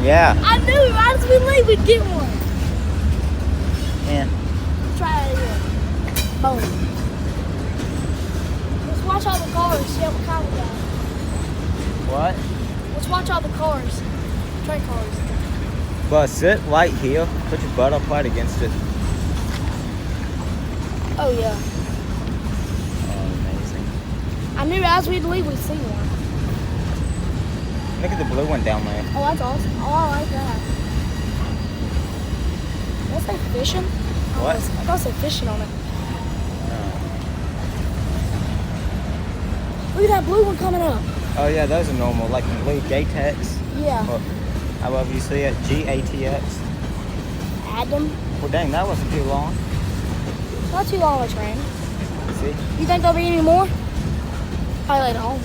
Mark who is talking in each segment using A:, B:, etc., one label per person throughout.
A: Yeah.
B: I knew right as we leave we'd get one.
A: Yeah.
B: Let's try it again. Boom. Let's watch all the cars, see what kind we got.
A: What?
B: Let's watch all the cars. Train cars.
A: But sit right here. Put your butt up right against it.
B: Oh yeah.
A: Oh, amazing.
B: I knew as we'd leave we'd see one.
A: Look at the blue one down there.
B: Oh, that's awesome. Oh, I like that. Did I say fishing?
A: What?
B: I thought I said fishing on it. Look at that blue one coming up.
A: Oh yeah, those are normal, like the blue GATX.
B: Yeah.
A: Or however you see it, GATX.
B: Add them.
A: Well, dang, that wasn't too long.
B: Not too long of a train.
A: See?
B: You think there'll be any more? Probably later home.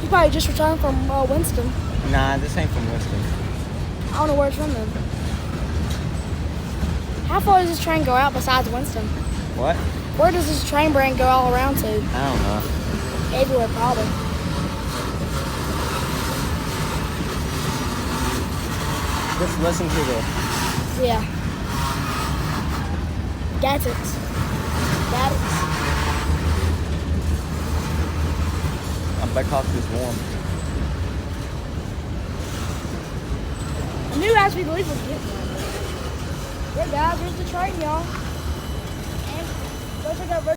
B: You probably just returned from Winston.
A: Nah, this ain't from Winston.
B: I don't know where it's from then. How far does this train go out besides Winston?
A: What?
B: Where does this train brand go all around to?
A: I don't know.
B: Everywhere, probably.
A: Just listen to the...
B: Yeah. Gadgets. Gadgets.
A: I bet coffee is warm.
B: I knew as we leave we'd get one. Yeah, guys, here's the train, y'all. And go check out